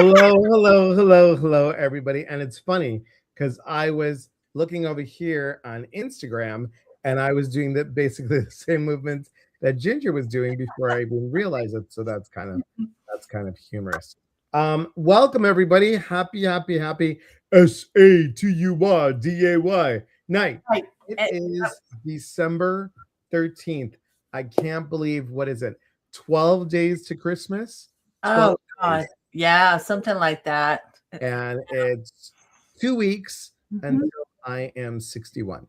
Hello, everybody. And it's funny because I was looking over here on Instagram and I was doing basically the same movements that Ginger was doing before I even realized it. So that's kind of humorous. Welcome everybody. Happy Satuy night. Right. It is December 13th. I can't believe what is it? 12 days to Christmas? 12 Oh God. days. Yeah, something like that. And it's 2 weeks Mhm. until I am 61.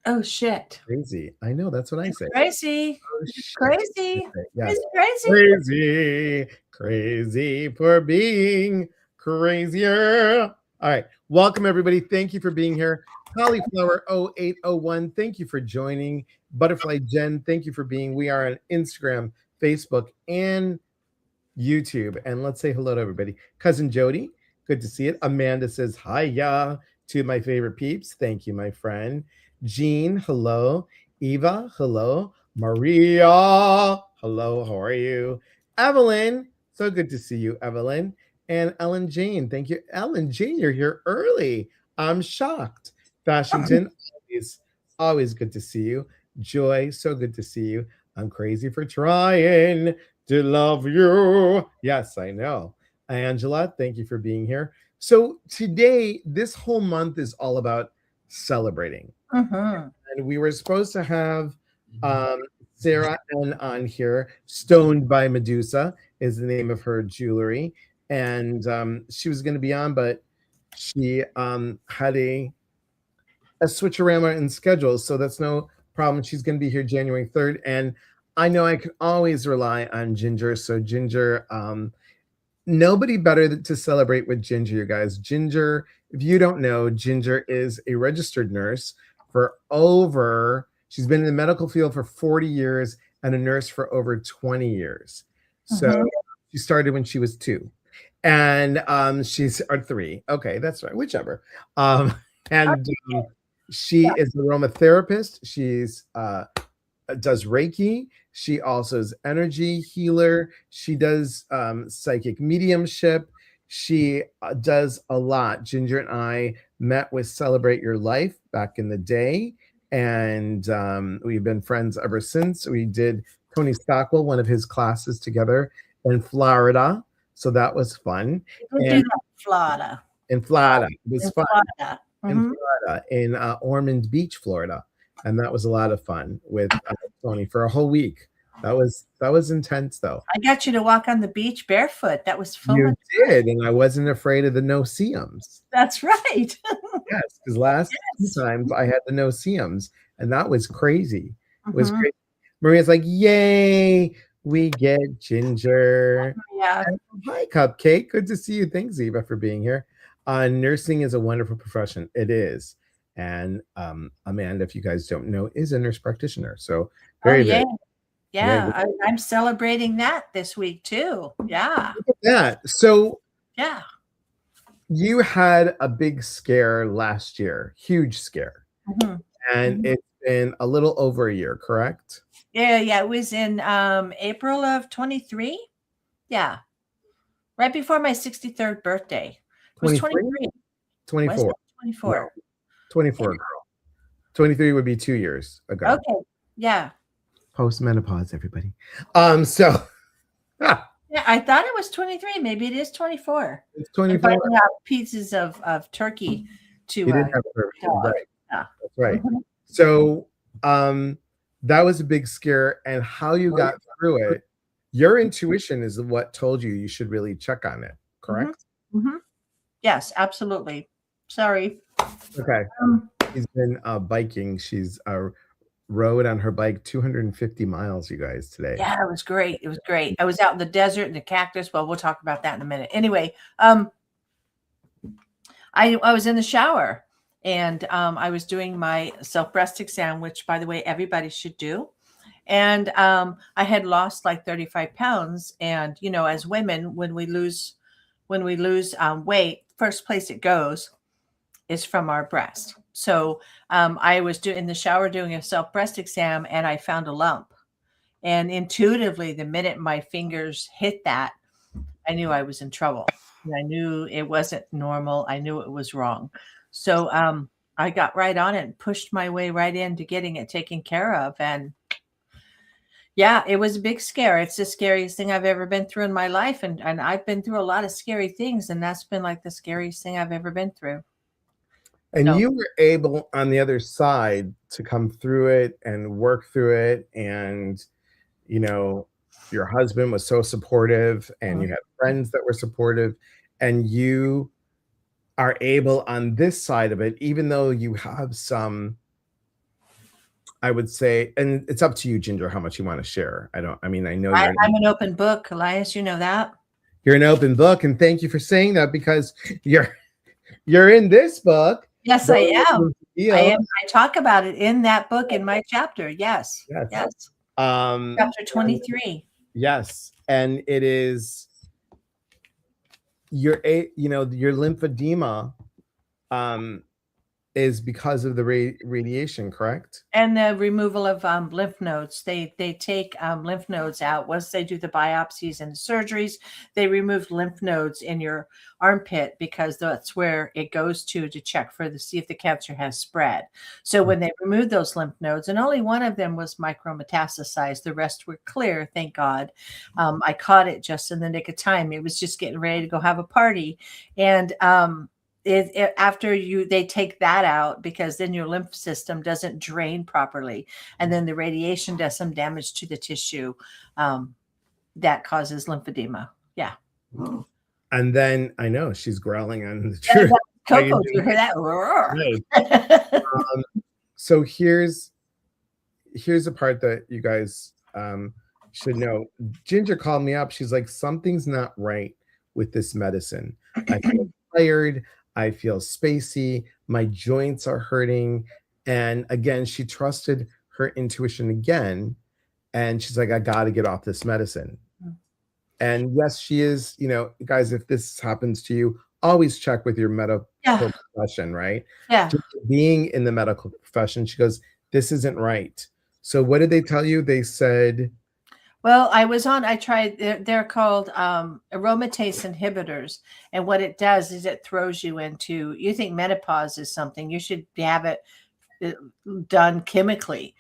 Oh shit. Crazy. I know. That's what I say. Crazy. Oh, shit. Crazy. Yes. It's crazy. Crazy for being crazier. All right. Welcome, everybody. Thank you for being here. Cauliflower 0801, thank you for joining. Butterfly Jen, thank you for being. We are on Instagram, Facebook, and YouTube. And let's say hello to everybody. Cousin Jody, good to see it. Amanda says hiya to my favorite peeps. Thank you, my friend. Jean, hello. Eva, hello. Maria, hello. How are you? Evelyn, so good to see you, Evelyn. And Ellen Jane, thank you. Ellen Jane, you're here early. I'm shocked. Fashington, always good to see you. Joy, so good to see you. I'm crazy for trying to love you. Yes, I know. Angela, thank you for being here. So today, this whole month is all about celebrating. Mm-hmm. And we were supposed to have um, Sarah N on here. Stoned by Medusa is the name of her jewelry. And she was going to be on, but she had a switcherama in schedules, so that's no problem. She's going to be here January 3rd, and I know I can always rely on Ginger. So Ginger, nobody better to celebrate with Ginger, you guys. Ginger, if you don't know, Ginger is a registered nurse she's been in the medical field for 40 years and a nurse for over 20 years. So Mm-hmm. she started when she was 2. And she's or 3. Okay, that's right, whichever. And she is an aromatherapist. She's does Reiki. She also is energy healer. She does psychic mediumship. She does a lot. Ginger and I met with Celebrate Your Life back in the day, and we've been friends ever since. We did Tony Stockwell, one of his classes together in Florida, so that was fun. We do And that in Florida. in Florida, it was In fun Florida. in Mhm. Florida, in Ormond Beach, Florida, and that was a lot of fun with Tony for a whole week. That was intense, though. I got you to walk on the beach barefoot. That was so You much. did, and I wasn't afraid of the no-see-ums. That's right. Yes, because last Yes. times I had the no-see-ums, and that was crazy. It was Mhm. crazy. Maria's like, "Yay, we get Ginger." Yeah. And, hi, Cupcake. Good to see you. Thanks, Eva, for being here. Nursing is a wonderful profession. It is. And Amanda, if you guys don't know, is a nurse practitioner. So Oh very, yeah. very, very Yeah. good. I'm celebrating that this week too. Yeah. Look at that. So Yeah. you had a big scare last year, huge scare. Mhm. And Mhm. it's been a little over a year, correct? Yeah. It was in April of 23. Yeah. Right before my 63rd birthday. It was 23? 23. Was 24. it No, 24? 24, girl. 23 would be 2 years ago. Okay. Yeah. Postmenopause, everybody. So Yeah, I thought it was 23. Maybe it is 24. it's I'm 24. finding out pieces of turkey You to didn't have a dog. right. Yeah. That's right. Mhm. So that was a big scare, and how you got through it, your intuition is what told you should really check on it, Mhm. correct? Mhm. Yes, absolutely. Sorry. Okay. Um, She's been biking. She's rode on her bike 250 miles, you guys, today. yeah, it was great. It was great. I was out in the desert and the cactus. Well, we'll talk about that in a minute. Anyway, I was in the shower and I was doing my self breast exam, which, by the way, everybody should do. And I had lost like 35 pounds. And as women, when we lose weight, first place it goes is from our breast. So I was in the shower doing a self breast exam, and I found a lump. And intuitively, the minute my fingers hit that, I knew I was in trouble. And I knew it wasn't normal. I knew it was wrong. So I got right on it and pushed my way right into getting it taken care of. And yeah, it was a big scare. It's the scariest thing I've ever been through in my life. And I've been through a lot of scary things. And that's been like the scariest thing I've ever been through. And So you were able on the other side to come through it and work through it. And, you know, your husband was so supportive and you had friends that were supportive. And you are able on this side of it, even though you have some, I would say, and it's up to you, Ginger, how much you want to share. I mean, I know I'm an open book, Elias. You know that. you're an open book. And thank you for saying that, because you're in this book. Yes, I am. I am. I talk about it in that book in my chapter. Yes. Yes. Yes. Chapter 23. Yes. And it is your lymphedema is because of the radiation, correct? And the removal of lymph nodes. They take lymph nodes out. Once they do the biopsies and the surgeries, they remove lymph nodes in your armpit, because that's where it goes to check for see if the cancer has spread. So when they removed those lymph nodes, and only one of them was micrometastasized, the rest were clear, thank God. I caught it just in the nick of time. It was just getting ready to go have a party. And after they take that out, because then your lymph system doesn't drain properly, and then the radiation does some damage to the tissue that causes lymphedema. Yeah. And then I know she's growling on the truth. Coco, you hear that? Right. So here's the part that you guys should know. Ginger called me up. She's like, something's not right with this medicine. I feel tired. I feel spacey. My joints are hurting. And again, she trusted her intuition again. And she's like, I got to get off this medicine. And yes, she is, guys, if this happens to you, always check with your medical profession, right? Yeah. Just being in the medical profession, she goes, this isn't right. So what did they tell you? They said, well, I tried, they're called aromatase inhibitors. And what it does is it throws you into, you think menopause is something, you should have it done chemically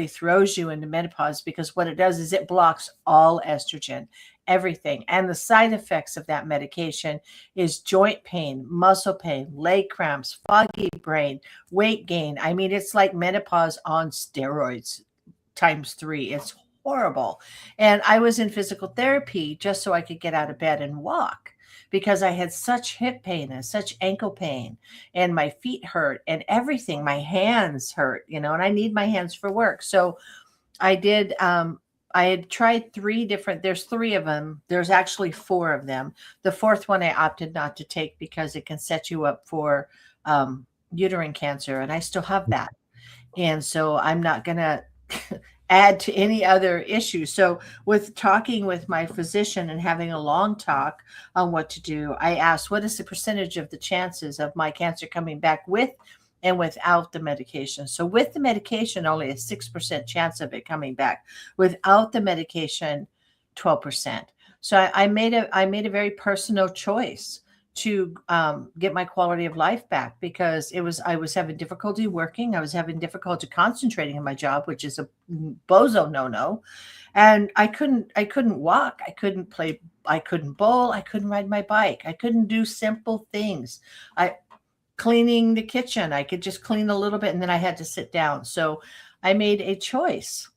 throws you into menopause, because what it does is it blocks all estrogen, everything. And the side effects of that medication is joint pain, muscle pain, leg cramps, foggy brain, weight gain. I mean, it's like menopause on steroids times 3. It's horrible. And I was in physical therapy just so I could get out of bed and walk, because I had such hip pain and such ankle pain, and my feet hurt and everything. My hands hurt, and I need my hands for work. So I did, I had tried 3 different, there's 3 of them. There's actually 4 of them. The 4th one I opted not to take because it can set you up for uterine cancer. And I still have that. And so I'm not going to add to any other issues. So with talking with my physician and having a long talk on what to do, I asked, what is the percentage of the chances of my cancer coming back with and without the medication? So with the medication, only a 6% chance of it coming back. Without the medication, 12%. So I made a very personal choice to get my quality of life back, because I was having difficulty working. I was having difficulty concentrating in my job, which is a bozo no-no. And I couldn't walk. I couldn't play. I couldn't bowl. I couldn't ride my bike. I couldn't do simple things. Cleaning the kitchen, I could just clean a little bit and then I had to sit down. So I made a choice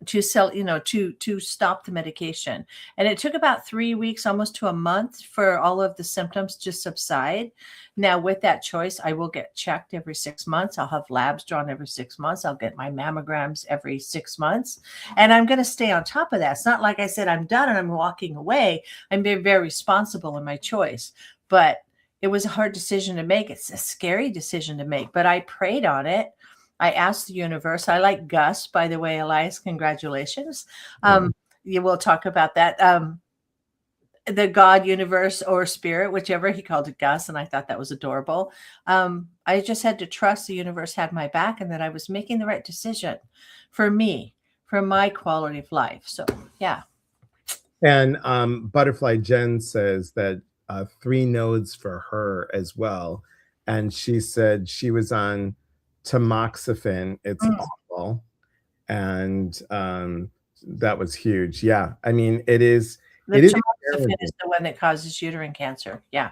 to stop the medication. And it took about 3 weeks, almost to a month, for all of the symptoms to subside. Now, with that choice, I will get checked every 6 months. I'll have labs drawn every 6 months. I'll get my mammograms every 6 months. And I'm going to stay on top of that. It's not like I said, I'm done and I'm walking away. I'm very, very responsible in my choice. But it was a hard decision to make. It's a scary decision to make, but I prayed on it. I asked the universe. I like Gus, by the way, Elias, congratulations. You will talk about that. The God, universe, or spirit, whichever, he called it Gus. And I thought that was adorable. I just had to trust the universe had my back and that I was making the right decision for me, for my quality of life. So, yeah. And Butterfly Jen says that 3 nodes for her as well. And she said she was on tamoxifen. It's Mm. awful. And that was huge. Yeah. I mean, it The is tamoxifen challenging. is the one that causes uterine cancer. Yeah.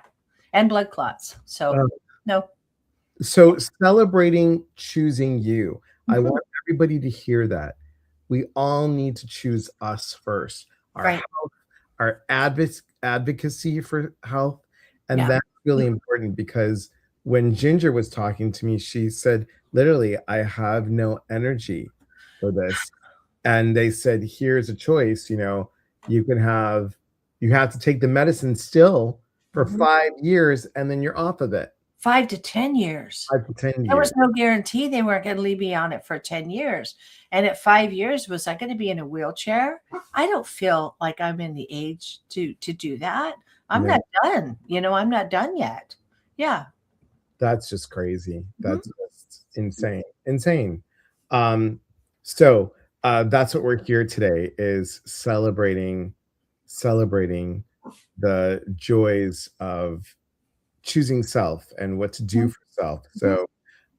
And blood clots. So, Uh, no. so celebrating choosing you. I Mhm. want everybody to hear that. We all need to choose us first. Our Right. health, our advocacy for health, and Yeah. that's really important because when Ginger was talking to me, she said, literally, I have no energy for this. And they said, here's a choice, you can have you have to take the medicine still for Mhm. 5 years and then you're off of it. 5 to 10 years. 5 to 10 There was years. no guarantee they weren't gonna leave me on it for 10 years. And at 5 years, was I gonna be in a wheelchair? I don't feel like I'm in the age to do that. I'm No, not done, I'm not done yet. Yeah. that's just crazy. Mhm. That's just insane. Insane. Um, so that's what we're here today is celebrating the joys of choosing self and what to do Mhm. for self. Mhm.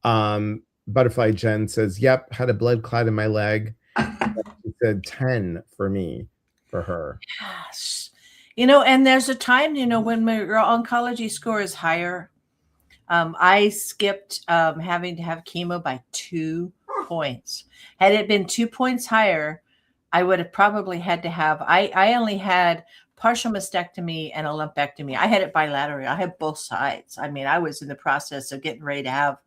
So Butterfly Jen says, yep, had a blood clot in my leg. She said 10 for me, for her. Yes. And there's a time, when your oncology score is higher. I skipped having to have chemo by 2 points. Had it been 2 points higher, I would have probably had to have. I only had partial mastectomy and a lumpectomy. I had it bilateral. I had both sides. I mean, I was in the process of getting ready to have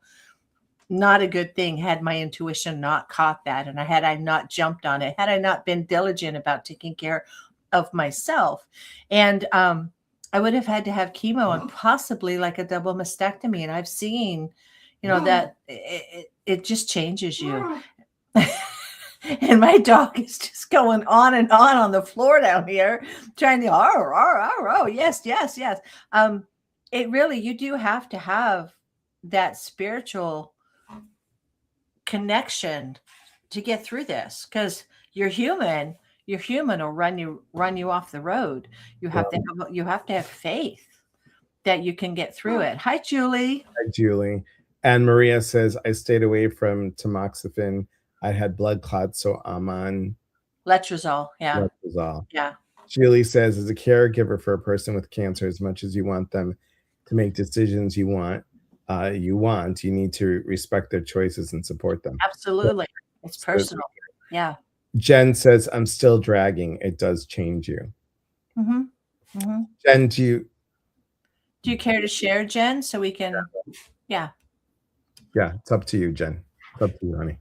not a good thing had my intuition not caught that, and had I not jumped on it, had I not been diligent about taking care of myself. And I would have had to have chemo and possibly like a double mastectomy. And I've seen, that it just changes you. And my dog is just going on and on the floor down here, trying to, oh, yes, yes, yes. It really, you do have to have that spiritual connection to get through this because you're human will run you off the road. You have to have faith that you can get through it. Hi, Julie. Julie. And Maria says, I stayed away from tamoxifen. I had blood clots, so I'm on Letrozole. Yeah. letrozole. Yeah. Julie says, as a caregiver for a person with cancer, as much as you want them to make decisions you need to respect their choices and support them. Absolutely. It's So personal. Yeah. Jen says, I'm still dragging. It does change you. Hmm. Hmm. Jen, Do you care to share, Jen, so we can? Yeah. yeah, it's up to you, Jen. It's up to you, honey.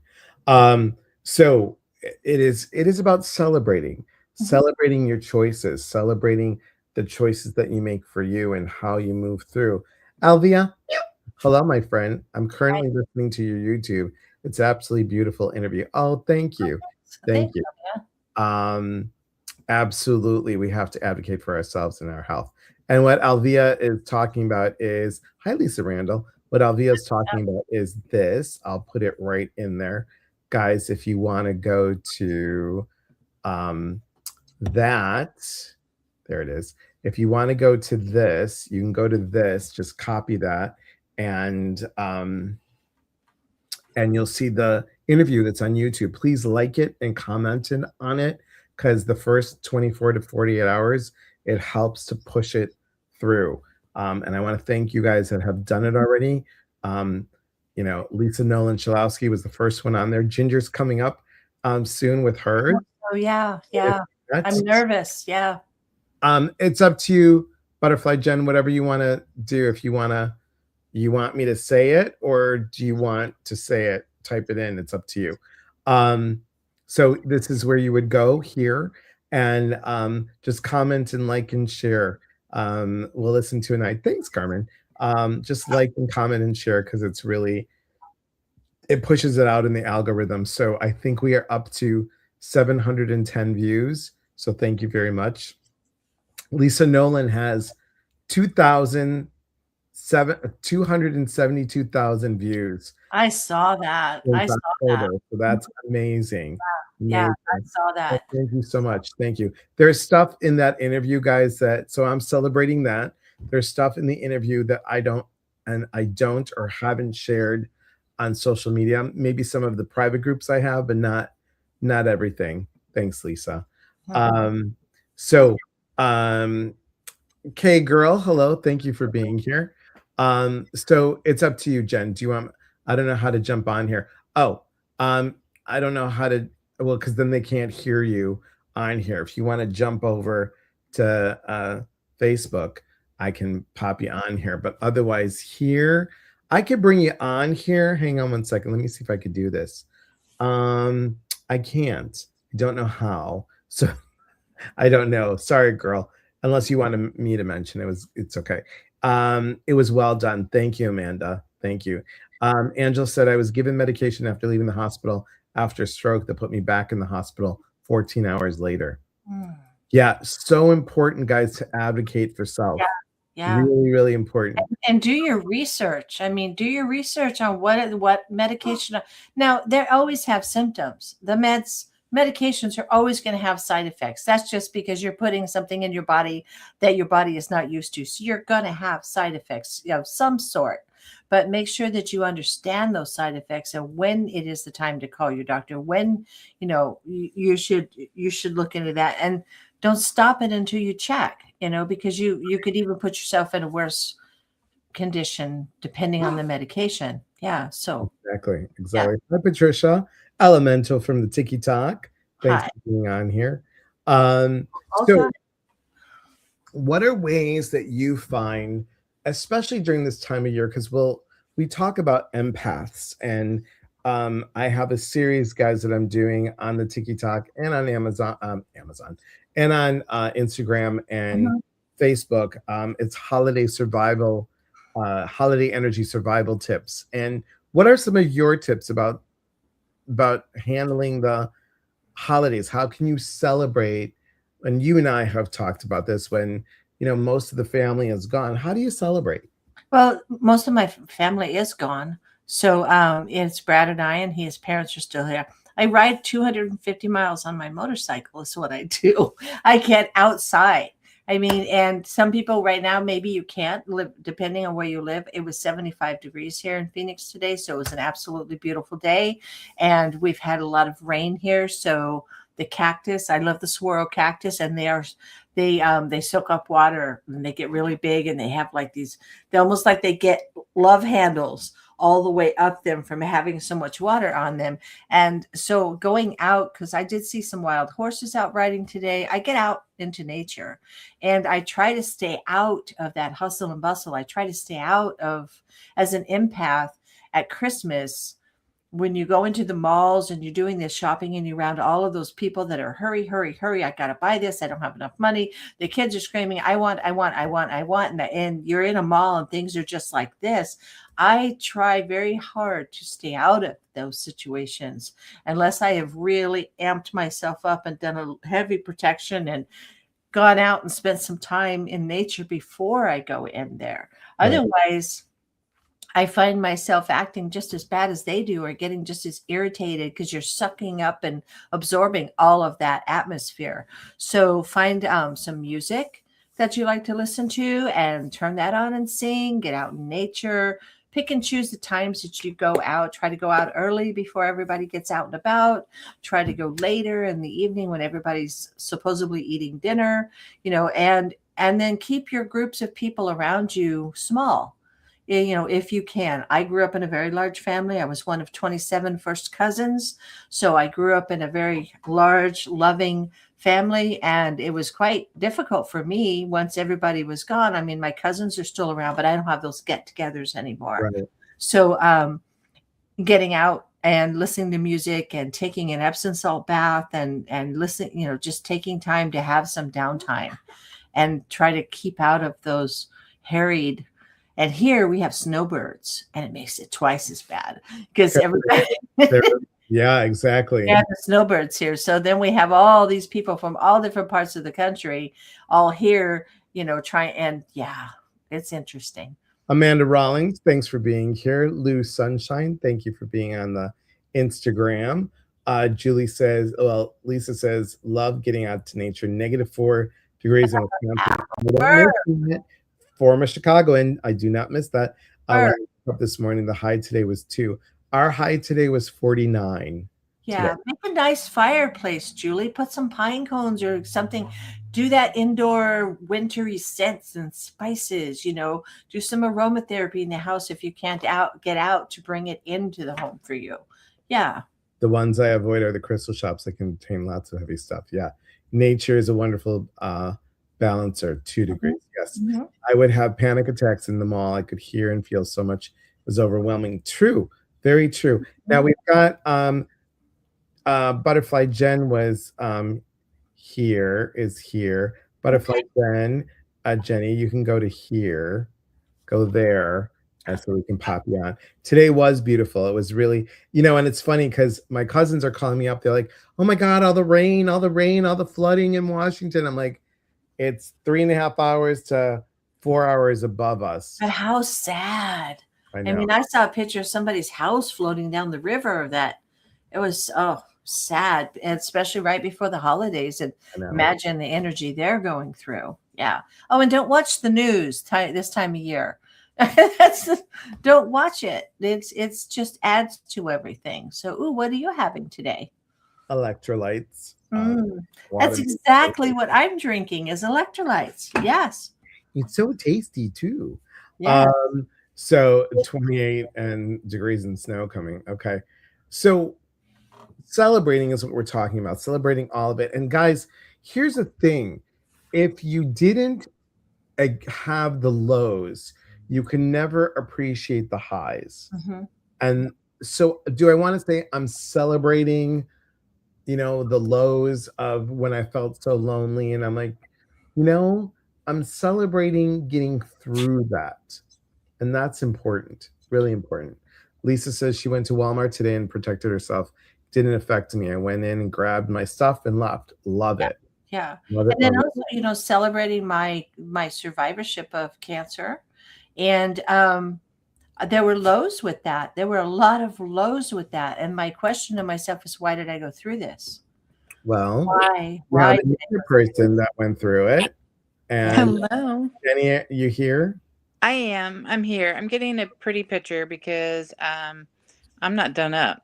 So it is about Hmm. celebrating your choices, celebrating the choices that you make for you and how you move through. Alvia, hello, my friend. I'm Right. currently listening to your YouTube. It's absolutely beautiful interview. Oh, thank you. Thank Thank you. you. Yeah. Um, Absolutely, we have to advocate for ourselves and our health. And what Alvia is talking about is hi, Lisa Randall. What Alvia is talking about is this. I'll put it right in there, guys. If you want to go to um, that, there it is. If you want to go to this, you can go to this. Just copy that, and you'll see the interview that's on YouTube. Please like it and comment on it because the first 24 to 48 hours, it helps to push it through. And I want to thank you guys that have done it already. Um, Lisa Nolan Shalowski was the first one on there. Ginger's coming up soon with hers. Oh, yeah. Yeah. I'm nervous. Yeah. It's up to you, Butterfly Jen, whatever you want to do. If you want me to say it or do you want to say it, type it in, it's up to you. So this is where you would go here and just comment and like and share. We'll listen to a night. Thanks, Carmen. Just like and comment and share because it pushes it out in the algorithm. So I think we are up to 710 views, so thank you very much. Lisa Nolan has 272,000 views I saw that. since I saw that. October, so that's amazing. Yeah, Amazing. I saw Well, that. thank you so So, much. Thank you. There's stuff in that interview, guys, that so I'm celebrating that. There's stuff in the interview that I don't or haven't shared on social media. Maybe some of the private groups I have, but not everything. Thanks, Lisa. mhm. Um, so um Okay, girl. Hello. Thank you for being here. So it's up to you, Jen. Do you want I don't know how to jump on here. Oh, I don't know how to well, because then they can't hear you on here. If you want to jump over to Facebook, I can pop you on here. But otherwise, here, I could bring you on here. Hang on one second. Let me see if I could do this. Um, I can't. I don't know how. So I don't know. Sorry, girl. Unless you wanted me to mention it's okay. It was well done. Thank you, Amanda. Thank you. Angela said I was given medication after leaving the hospital after a stroke that put me back in the hospital 14 hours later. Mm. Yeah, so important, guys, to advocate for Yeah, self. yeah. Really, really important. And do your research. I mean, do your research on what medication. Now, they always have symptoms. The medications are always going to have side effects. That's just because you're putting something in your body that your body is not used to. So you're going to have side effects of some sort. But make sure that you understand those side effects and when it is the time to call your doctor. When you should look into that, and don't stop it until you check. Because you could even put yourself in a worse condition depending on the medication. Yeah. So, Exactly. yeah. Exactly. Hi, Patricia. Elemental from the Tiki Talk. Thanks Hi. for being on here. Um, All so time. what are ways that you find, especially during this time of year, because we talk about empaths, and I have a series, guys, that I'm doing on the TikTok and on Amazon, and on Instagram and Mhm. Facebook. It's holiday energy survival tips. And what are some of your tips about handling the holidays? How can you celebrate? And you and I have talked about this when most of the family is gone. How do you celebrate? Well, most of my family is gone. So it's Brad and I, and his parents are still here. I ride 250 miles on my motorcycle, is what I do. I get outside. I mean, and some people right now, maybe you can't live, depending on where you live. It was 75 degrees here in Phoenix today. So it was an absolutely beautiful day. And we've had a lot of rain here. So the cactus, I love the swirl cactus, and they soak up water and they get really big, and they have like these, they almost like they get love handles all the way up them from having so much water on them. And so going out, because I did see some wild horses out riding today, I get out into nature and I try to stay out of that hustle and bustle. I try to stay out of, as an empath at Christmas, when you go into the malls and you're doing this shopping and you're around all of those people that are hurry, hurry, hurry, I gotta buy this, I don't have enough money. The kids are screaming, I want, I want, I want, I want. And you're in a mall and things are just like this. I try very hard to stay out of those situations unless I have really amped myself up and done a heavy protection and gone out and spent some time in nature before I go in there. Right. Otherwise, I find myself acting just as bad as they do, or getting just as irritated because you're sucking up and absorbing all of that atmosphere. So find some music that you like to listen to and turn that on and sing, get out in nature, pick and choose the times that you go out. Try to go out early before everybody gets out and about. Try to go later in the evening when everybody's supposedly eating dinner, and then keep your groups of people around you small, if you can. I grew up in a very large family. I was one of 27 first cousins. So I grew up in a very large, loving family. And it was quite difficult for me once everybody was gone. I mean, my cousins are still around, but I don't have those get togethers anymore. Right. So getting out and listening to music and taking an Epsom salt bath and listening, just taking time to have some downtime and try to keep out of those harried. And here we have snowbirds, and it makes it twice as bad because everybody There- yeah, exactly. yeah, the snowbirds here. So then we have all these people from all different parts of the country all here, trying, and yeah, it's interesting. Amanda Rawlings, thanks for being here. Lou Sunshine, thank you for being on the Instagram. Julie says, well, Lisa says, love getting out to nature. -4 degrees in Wisconsin. I don't Burr, miss it. Former Chicagoan, I do not miss that. When burr. I woke up this morning, the high today was 2. Our high today was 49 today. Yeah, make a nice fireplace, Julie. Put some pine cones or something. Do that indoor wintry scents and spices. Do some aromatherapy in the house if you can't get out to bring it into the home for you. Yeah. The ones I avoid are the crystal shops that contain lots of heavy stuff. Yeah. Nature is a wonderful balancer. 2 degrees. Mhm, Yes. mhm. I would have panic attacks in the mall. I could hear and feel so much. It was overwhelming. True. Very true. Now we've got Butterfly Jen was here. Butterfly Okay. Jen, Jenny, you can go to here, go there, and so we can pop you on. Today was beautiful. It was really, and it's funny because my cousins are calling me up. They're like, "Oh my God, all the rain, all the rain, all the flooding in Washington." I'm like, it's 3.5 hours to 4 hours above us. But how sad. I I know, mean, I saw a picture of somebody's house floating down the river that it was, oh, sad, and especially right before the holidays. And I know. imagine the energy they're going through. Yeah. Oh, and don't watch the news this time of year. That's don't watch it. It's just adds to everything. So, ooh, what are you having today? Electrolytes, Mm, that's water. exactly what I'm drinking is electrolytes. Yes. It's so tasty too. Yeah. Um, so 28 and degrees and snow coming. Okay. So celebrating is what we're talking about, celebrating all of it. And guys, here's the thing. If you didn't have the lows, you can never appreciate the highs. Hmm. And so do I want to say I'm celebrating, the lows of when I felt so lonely and I'm like, you know, I'm celebrating getting through that. And that's important, really important. Lisa says she went to Walmart today and protected herself. Didn't affect me. I went in and grabbed my stuff and left. Love Yeah. it. Yeah. Love it. And then Love it. also, celebrating my survivorship of cancer. And there were lows with that. There were a lot of lows with that. And my question to myself is, why did I go through this? Well, Why? we have Why did I another go through this? person that went through it. And Hello. Jenny, you here? I am. I'm here. I'm getting a pretty picture because I'm not done up.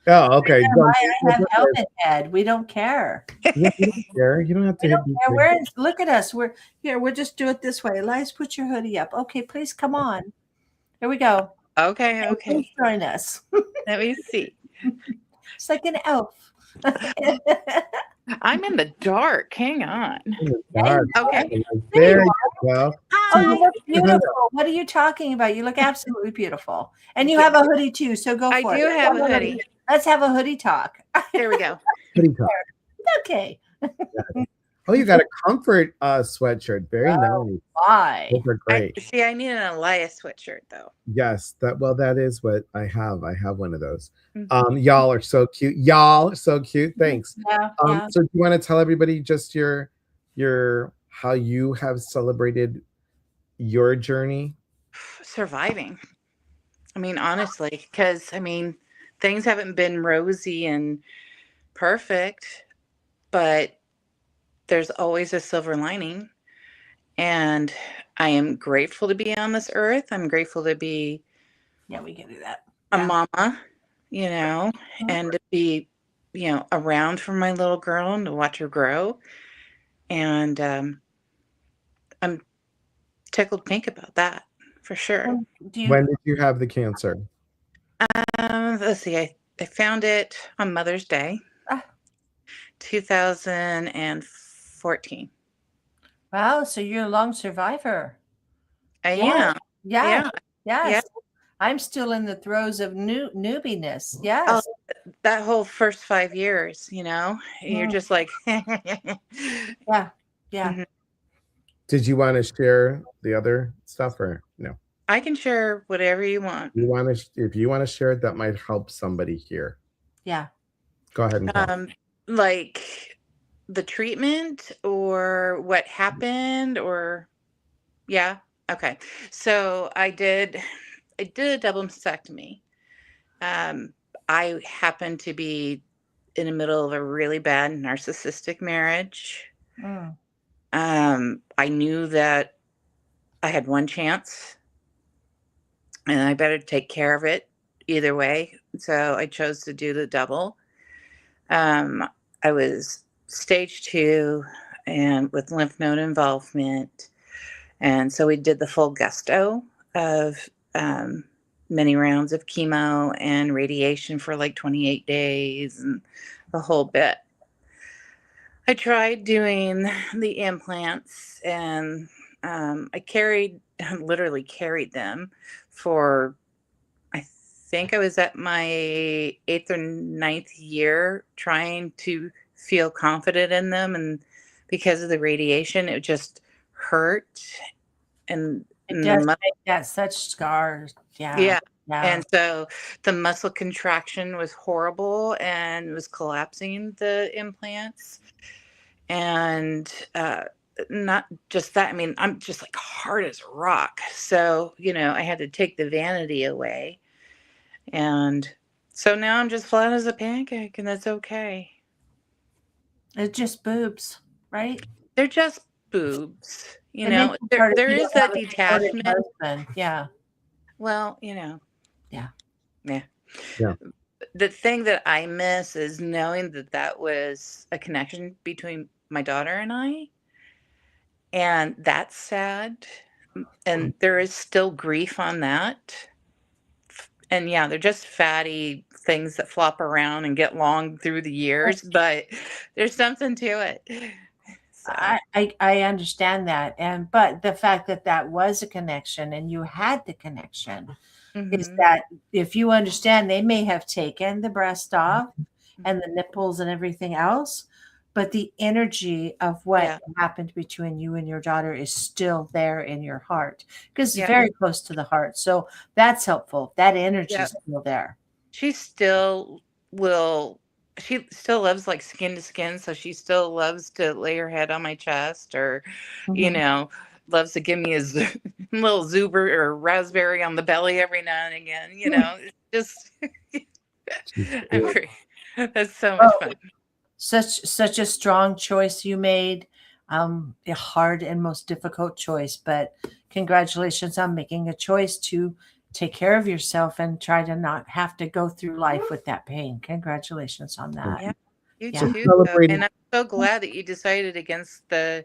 Oh, okay. Yeah, I have helmet head. We don't care. Yeah, you don't care. You don't have We to hit don't care. me. Look at us. We're here. We'll just do it this way. Elias, put your hoodie up. Okay, please come on. Here we go. Okay, Please okay. join us. Let me see. It's like an elf. I'm in the dark. Hang on. In the Yeah, dark. Okay. there There you you are. go. Oh, So you Hi. look beautiful. What are you talking about? You look absolutely beautiful. And you have a hoodie too, so go I for it. do have a hoodie. Let's have a hoodie talk. Here we go. pretty tough. Okay. Oh, you got a comfort sweatshirt. Very Oh, nice. why? Those are great. I need an Elias sweatshirt though. Yes, that is what I have. I have one of those. Mhm. Y'all are so cute. Y'all are so cute. Thanks. Yeah, yeah. So do you want to tell everybody just your how you have celebrated your journey? Surviving. I mean, honestly, because things haven't been rosy and perfect, but there's always a silver lining. And I am grateful to be on this earth. I'm grateful to be Yeah, we can do that. a Yeah. mama, and to be, around for my little girl and to watch her grow. And I'm tickled pink about that for sure. Do you When did you have the cancer? Let's see, I found it on Mother's Day, ah, 2014. wow, so you're a long survivor. I Yeah. am. Yes. Yeah. Yeah. Yes. I'm still in the throes of newbiness. Oh, Yes. that whole first 5 years, you're Mm, just like, yeah. Yeah. Mhm. Did you want to share the other stuff or no? I can share whatever you want. If you want to share it, that might help somebody here. Yeah. Go ahead and tell. Like the treatment or what happened or yeah. Okay. So I did a double mastectomy. I happened to be in the middle of a really bad narcissistic marriage. Mm. I knew that I had one chance and I better take care of it either way. So I chose to do the double. I was stage 2 and with lymph node involvement. And so we did the full gusto of many rounds of chemo and radiation for like 28 days and the whole bit. I tried doing the implants and I literally carried them for, I think I was at my 8th or 9th year trying to feel confident in them. And because of the radiation, it just hurt. And, It and the does make that such scars. Yeah. yeah. Yeah. And so the muscle contraction was horrible and was collapsing the implants. And not just that, I mean, I'm just like hard as rock. So, I had to take the vanity away. And so now I'm just flat as a pancake, and that's okay. It's just boobs, right? They're just boobs. And then you There, started, there you is don't have that a supportive detachment. husband. Yeah. Well, Yeah. yeah. Yeah. The thing that I miss is knowing that that was a connection between my daughter and I. And that's sad. And there is still grief on that. And yeah, they're just fatty things that flop around and get long through the years, but there's something to it. So, I understand that. But the fact that that was a connection and you had the connection is mhm. that if you understand, they may have taken the breast off and the nipples and everything else, but the energy of what Yeah, happened between you and your daughter is still there in your heart because it's yeah, very close to the heart. So that's helpful. That energy yeah. is still there. She still will. She still loves like skin to skin, so she still loves to lay her head on my chest, or, you Mhm. know, loves to give me a little zuber or raspberry on the belly every now and again. It's just I'm free. That's so much Oh, fun. such a strong choice you made. A hard and most difficult choice, but congratulations on making a choice to take care of yourself and try to not have to go through life with that pain. Congratulations on that. Yeah, you Yeah. We're too. celebrating. And I'm so glad that you decided against the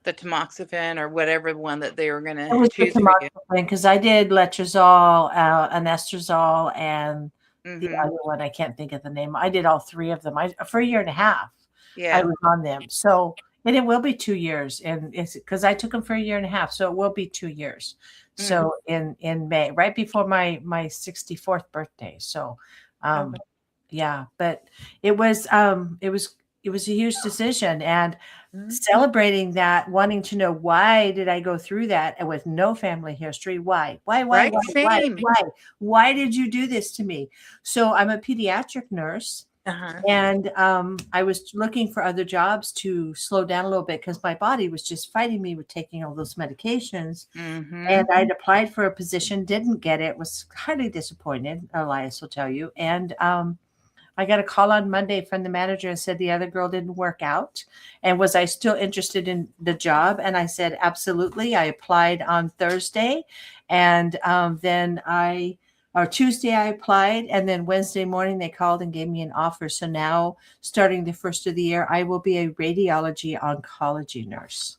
tamoxifen or whatever one that they were going It to was the choose for you. tamoxifen because I did letrozole, anastrozole, and the Hmm. other one I can't think of the name. I did all three of them. For a year and a half, I Yeah. was on them. So, and it will be 2 years, and it's because I took them for a year and a half, so it will be 2 years. Mm. So in May, right before my 64th birthday. So, um, Okay. yeah, but it was it was a huge decision, and Mhm. celebrating that, wanting to know why did I go through that and with no family history? Right? Same. Why did you do this to me? So I'm a pediatric nurse, Uh-huh. and I was looking for other jobs to slow down a little bit because my body was just fighting me with taking all those medications. Hmm. And I'd applied for a position, didn't get it, was highly disappointed. Elias will tell you. And I got a call on Monday from the manager and said the other girl didn't work out. And was I still interested in the job? And I said, absolutely. I applied on Thursday. And or Tuesday, I applied. And then Wednesday morning, they called and gave me an offer. So now, starting the first of the year, I will be a radiology oncology nurse.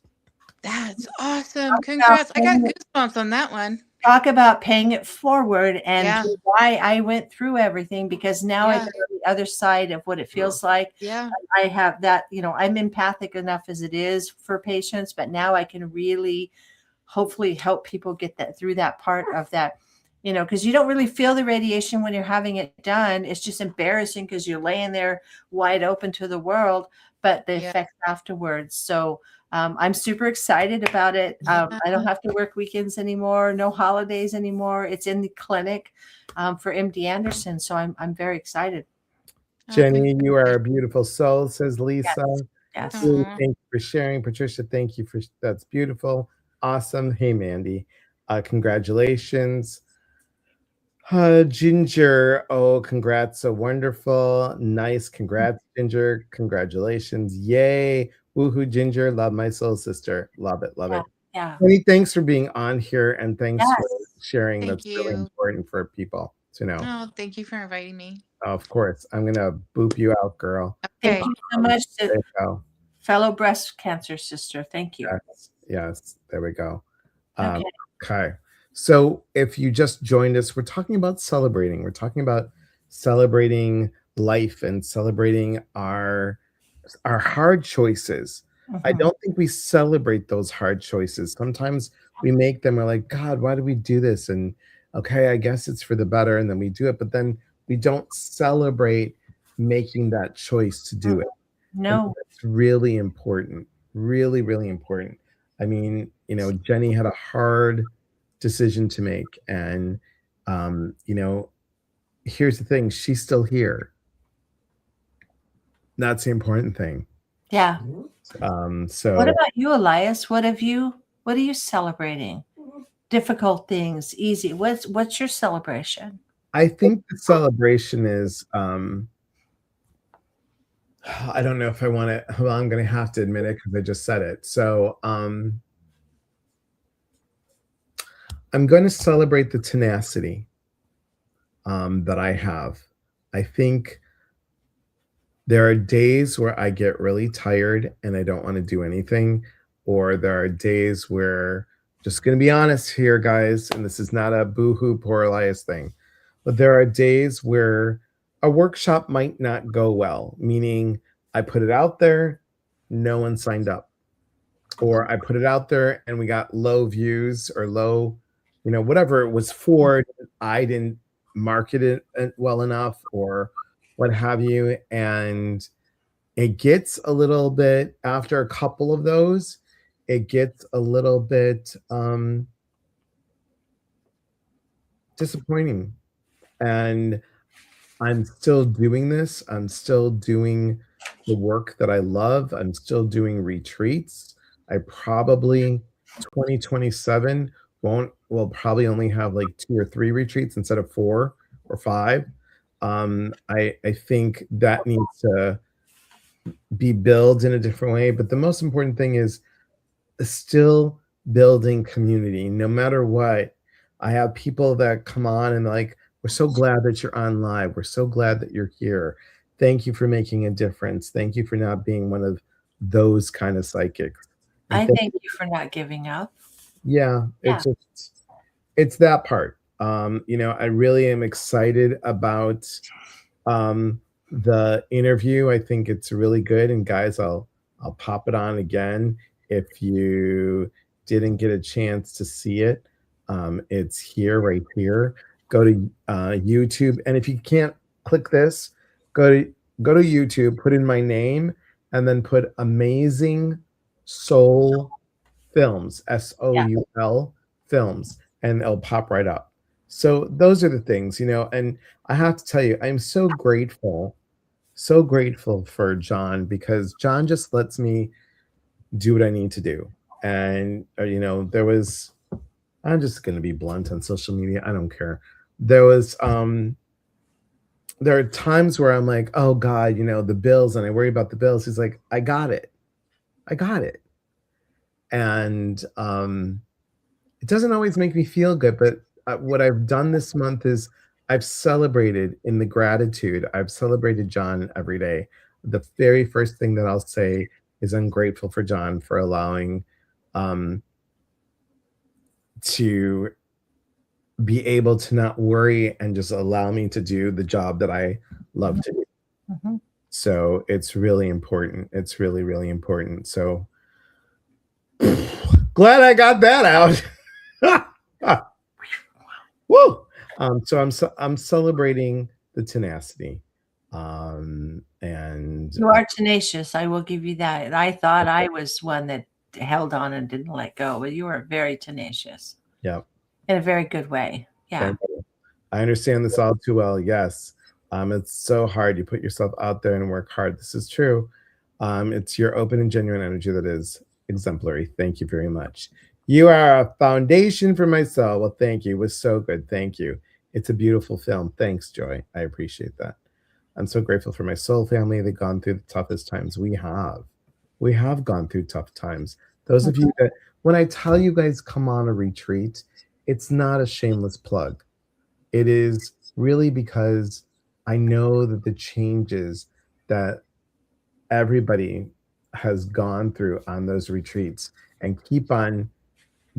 That's awesome. Congrats. I got goosebumps on that one. Talk about paying it forward and Yeah. why I went through everything, because now I Yeah. get on the other side of what it feels like. Yeah. I have that, I'm empathic enough as it is for patients, but now I can really hopefully help people get that through that part of that, because you don't really feel the radiation when you're having it done. It's just embarrassing because you're laying there wide open to the world, but the Yeah. effects afterwards. So I'm super excited about it. I don't have to work weekends anymore, no holidays anymore. It's in the clinic for MD Anderson. So I'm very excited. Oh, Jenny, you are a beautiful soul, says Lisa. Yes. Yes. Julie, aw. thank you for sharing. Patricia, thank you for that's beautiful. Awesome. Hey, Mandy. Congratulations. Ginger, oh, congrats. So wonderful. Nice. Congrats, Ginger. Congratulations. Yay. Woohoo, Ginger. Love my soul sister. Love it. Love Yeah. it. Yeah. Penny, thanks for being on here and thanks for Yes. sharing. Thank That's really you. important for people to know. Oh, thank you for inviting me. Of course. I'm going to boop you out, girl. Thank Okay. you so much, There you go. fellow breast cancer sister. Thank you. Yes. Yes. There we go. Okay. Okay. So if you just joined us, we're talking about celebrating. We're talking about celebrating life and celebrating our hard choices. I Mhm. don't think we celebrate those hard choices. Sometimes we make them, we're like, God, why do we do this? And okay, I guess it's for the better, and then we do it, but then we don't celebrate making that choice to do it. And No. that's really important. Really, really important. I mean, Jenny had a hard decision to make. And, here's the thing, she's still here. That's the important thing. Yeah. What So about you, Elias? What are you celebrating? Difficult things, easy. What's your celebration? I think the celebration is, I don't know if I want to, well, I'm going to have to admit it because I just said it. So, I'm going to celebrate the tenacity that I have. I think there are days where I get really tired and I don't want to do anything, or there are days where, just going to be honest here, guys, and this is not a boohoo poor Elias thing, but there are days where a workshop might not go well, meaning I put it out there, no one signed up, or I put it out there and we got low views or low, whatever it was for, I didn't market it well enough or what have you. And it gets a little bit, after a couple of those, it gets a little bit disappointing. And I'm still doing this. I'm still doing the work that I love. I'm still doing retreats. I probably 2027 will probably only have like 2 or 3 retreats instead of 4 or 5. I think that needs to be built in a different way. But the most important thing is still building community no matter what. I have people that come on and like, we're so glad that you're on live. We're so glad that you're here. Thank you for making a difference. Thank you for not being one of those kind of psychics. And I thank you for not giving up. yeah, Yeah. it's that part. I really am excited about the interview. I think it's really good. And guys, I'll pop it on again if you didn't get a chance to see it. It's here, right here. Go to YouTube, and if you can't click this, go to YouTube, put in my name, and then put Amazing Soul Films, Soul Films, and it'll pop right up. So those are the things, and I have to tell you, I'm so grateful for John, because John just lets me do what I need to do. And there was, I'm just going to be blunt on social media. I don't care. There are times where I'm like, oh God, the bills, and I worry about the bills. He's like, I got it. I got it. And it doesn't always make me feel good, but what I've done this month is I've celebrated in the gratitude. I've celebrated John every day. The very first thing that I'll say is I'm grateful for John for allowing to be able to not worry and just allow me to do the job that I love to do. Mm-hmm. So it's really important. It's really, really important. So glad I got that out. Woo! So I'm celebrating the tenacity, and You are tenacious. I will give you that. I thought I was one that held on and didn't let go, but you are very tenacious. yeah. In a very good way. Yeah. Thank you. I understand this all too well. Yes, it's so hard. You put yourself out there and work hard. This is true. It's your open and genuine energy that is exemplary. Thank you very much. You are a foundation for my soul. Well, thank you. It was so good. Thank you. It's a beautiful film. Thanks, Joy. I appreciate that. I'm so grateful for my soul family. They've gone through the toughest times. We have. We have gone through tough times. Those of you that, when I tell you guys come on a retreat, it's not a shameless plug. It is really because I know that the changes that everybody has gone through on those retreats and keep on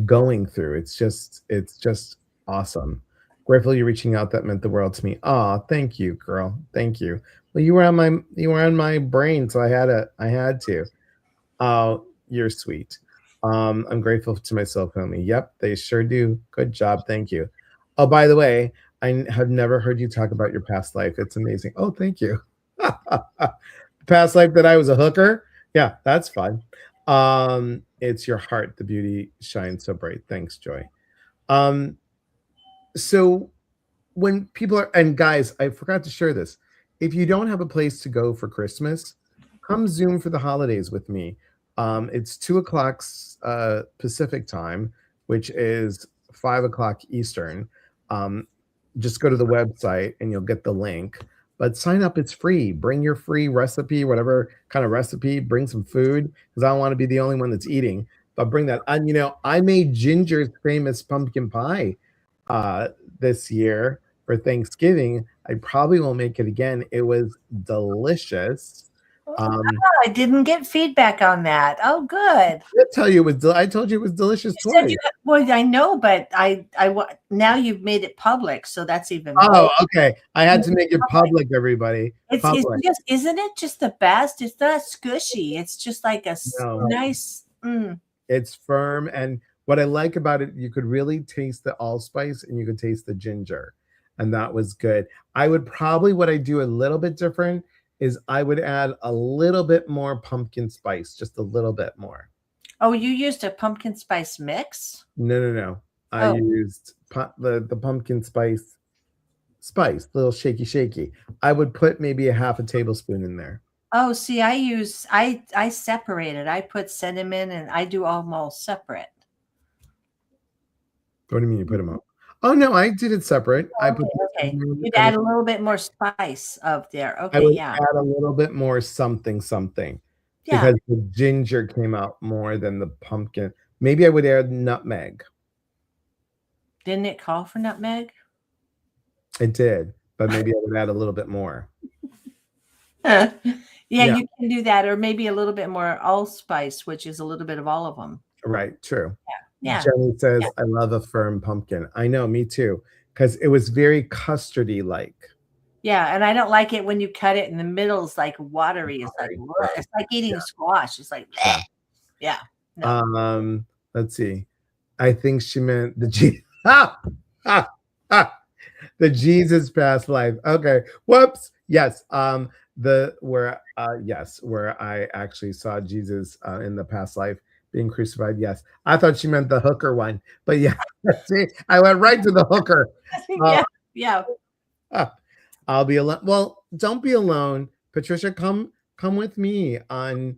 going through. It's just awesome. Grateful you're reaching out. That meant the world to me. Oh, thank you, girl. Thank you. Well, you were on my brain, so I had to. Oh, you're sweet. I'm grateful to my soul family. Yep, they sure do. Good job. Thank you. Oh, by the way, have never heard you talk about your past life. It's amazing. Oh, thank you. Past life that I was a hooker. Yeah, that's fun. It's your heart. The beauty shines so bright. Thanks, Joy. Um, so when people are, and guys, I forgot to share this. If you don't have a place to go for Christmas, come Zoom for the holidays with me. It's 2 o'clock Pacific time, which is 5 o'clock Eastern. Um, just go to the website and you'll get the link. But sign up, it's free. Bring your free recipe, whatever kind of recipe, bring some food because I don't want to be the only one that's eating. But bring that. And I made Ginger's famous pumpkin pie uh, this year for Thanksgiving. I probably won't make it again. It was delicious. Oh, I didn't get feedback on that. Oh, good. I told you it was delicious You said twice. well, I know, but now you've made it public, so that's even Oh, more. okay. I had to make it public, everybody. It's Public. just, isn't it just the best? It's not squishy. It's just like a No. nice. It's firm, and what I like about it, you could really taste the allspice and you could taste the ginger, and that was good. I would probably, what I do a little bit different is I would add a little bit more pumpkin spice, just a little bit more. Oh, you used a pumpkin spice mix? No. I Oh. used the pumpkin spice, little shaky. I would put maybe a half a tablespoon in there. Oh, see, I separate it. I put cinnamon and I do almost separate. What do you mean you put them up? Oh no, I did it separate. I put Okay. You'd add a little bit more spice up there. I Okay, would yeah. add a little bit more something Yeah. because the ginger came out more than the pumpkin. Maybe I would add nutmeg. Didn't it call for nutmeg? It did, but maybe I would add a little bit more. Yeah, Yeah. you can do that, or maybe a little bit more allspice, which is a little bit of all of them. Right, true. Yeah. Jenny says, Yeah. I love a firm pumpkin. I know, me too, because it was very custardy like. Yeah, and I don't like it when you cut it in the middle. It's like watery. It's like Right. it's like eating squash. It's like Yeah. yeah. No. Let's see. I think she meant the the Jesus past life. Okay. Whoops. Yes. Where I actually saw Jesus in the past life being crucified. Yes. I thought she meant the hooker one, but yeah. See, I went right to the hooker. Yeah. I'll be alone. Well, don't be alone. Patricia, come with me on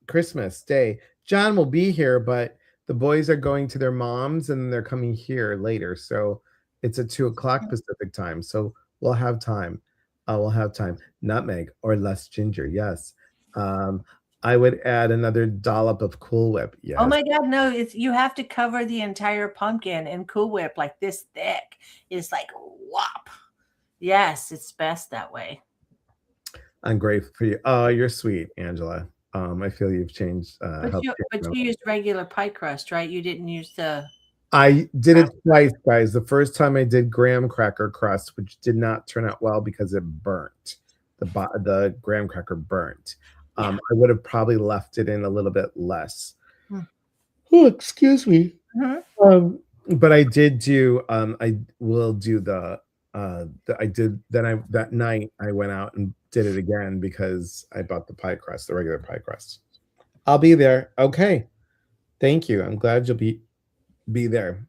Christmas Day. John will be here, but the boys are going to their moms and they're coming here later. So it's at 2 o'clock Pacific time. So we'll have time. We'll have time. Nutmeg or less ginger. Yes. I would add another dollop of Cool Whip. Yes. Oh my God, no! You have to cover the entire pumpkin in Cool Whip like this thick. It's like whop. Yes, it's best that way. I'm grateful for you. Oh, you're sweet, Angela. I feel you've changed. But you used regular pie crust, right? You didn't use the. I did it twice, guys. The first time I did graham cracker crust, which did not turn out well because it burnt. The graham cracker burnt. I would have probably left it in a little bit less. Oh, excuse me. But I did do. I will do that night I went out and did it again because I bought the pie crust, the regular pie crust. I'll be there. Okay. Thank you. I'm glad you'll be there.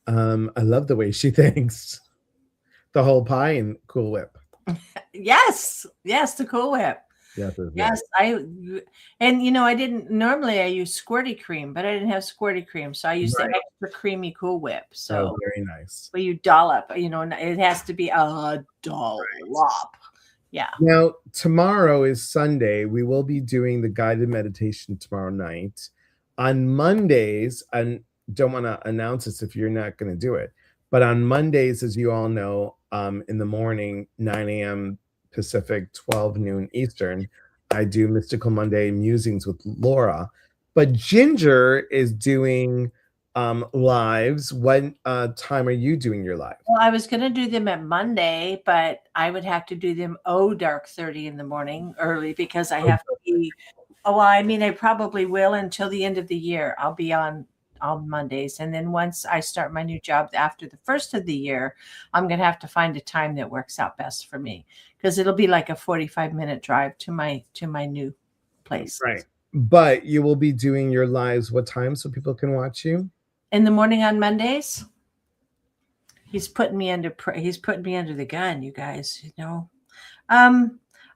I love the way she thinks. The whole pie and Cool Whip. Yes, the Cool Whip. Yes, yes, yes. Yes, and I didn't normally I use squirty cream, but I didn't have squirty cream, so I used the Right. extra creamy Cool Whip. Oh, So very nice. where you dollop, and it has to be a dollop. Yeah. Now, tomorrow is Sunday. We will be doing the guided meditation tomorrow night. On Mondays, I don't want to announce this if you're not going to do it, but on Mondays, as you all know, in the morning, 9 a.m. Pacific, 12 noon Eastern, I do Mystical Monday musings with Laura. But Ginger is doing lives. What time are you doing your live? Well, I was gonna do them at Monday, but I would have to do them dark 30 in the morning early because I have to be. Oh, well, I mean, I probably will until the end of the year. I'll be on Mondays, and then once I start my new job after the first of the year, I'm gonna have to find a time that works out best for me because it'll be like a 45-minute drive to my new place. Right. But you will be doing your lives what time so people can watch you? In the morning on Mondays. He's putting me under the gun, you guys.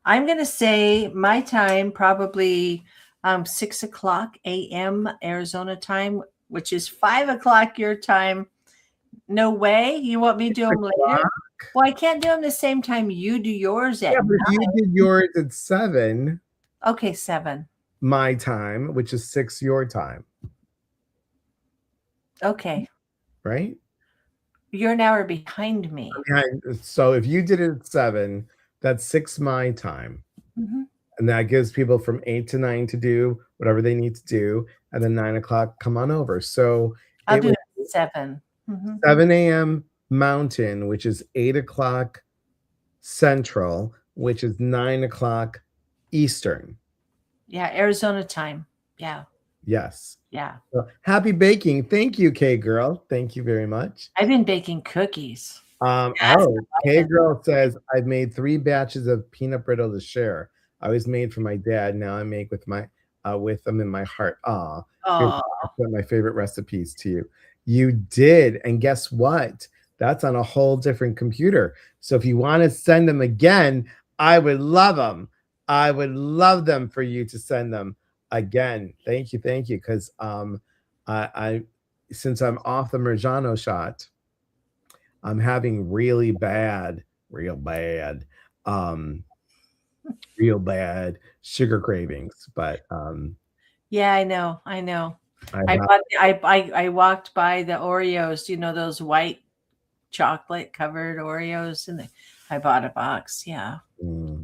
I'm gonna say my time probably 6:00 a.m. Arizona time, which is 5:00 your time. No way, you want me to do them later? Well, I can't do them the same time you do yours at. Yeah, but if you did yours at 7, Okay, 7. my time, which is 6 your time, Okay, right? you're an hour behind me. So if you did it at 7, that's 6 my time. Mhm. And that gives people from 8 to 9 to do whatever they need to do. And then 9 o'clock, come on over. So I'll it do was it at 7. Mhm. 7 a.m. Mountain, which is 8 o'clock Central, which is 9 o'clock Eastern. Yeah, Arizona time. Yeah, Yes. yeah. So, happy baking. Thank you, K Girl. Thank you very much. I've been baking cookies. K Girl says I've made 3 batches of peanut brittle to share. I always made for my dad. Now I make with them in my heart. Aw. Oh, My favorite recipes to you. You did, and guess what? That's on a whole different computer. So if you want to send them again, I would love them. I would love them for you to send them again. Thank you, because I since I'm off the Marjano shot, I'm having real bad um real bad sugar cravings. But yeah, I know. I I walked by the Oreos, those white chocolate covered Oreos, and I bought a box. Yeah. mm,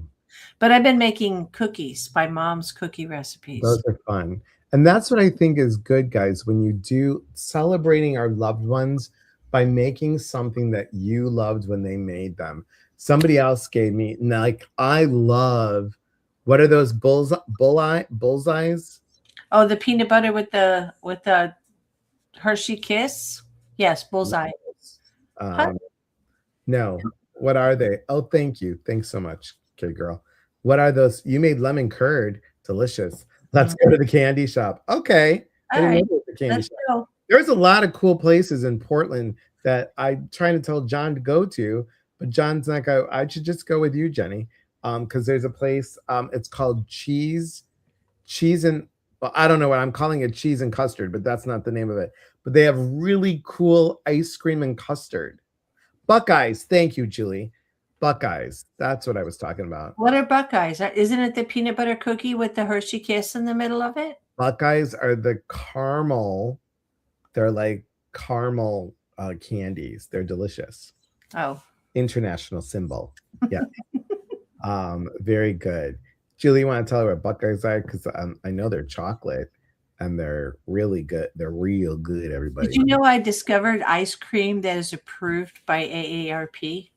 But I've been making cookies by mom's cookie recipes. those are fun. And that's what I think is good, guys, when you do celebrating our loved ones by making something that you loved when they made them. Somebody else gave me, like, I love, what are those bullseyes? Oh, the peanut butter with the Hershey Kiss. Yes, bullseye. No, what are they? Oh, thank you. Thanks so much, K Girl. What are those? You made lemon curd. Delicious. Let's go to the candy shop. Okay. I All didn't know right, there was a candy let's shop. go. There's a lot of cool places in Portland that I'm trying to tell John to go to, but John's not going. I should just go with you, Jenny. Because there's a place, it's called cheese and, well, I don't know what I'm calling it, cheese and custard, but that's not the name of it. But they have really cool ice cream and custard. Buckeyes. Thank you, Julie. Buckeyes. That's what I was talking about. What are Buckeyes? Isn't it the peanut butter cookie with the Hershey Kiss in the middle of it? Buckeyes are the caramel. They're like caramel candies. They're delicious. Oh. International symbol. Yeah. Very good. Julie, you want to tell her what Buckeyes are? Because I know they're chocolate and they're really good. They're real good, everybody. Did you know I discovered ice cream that is approved by AARP?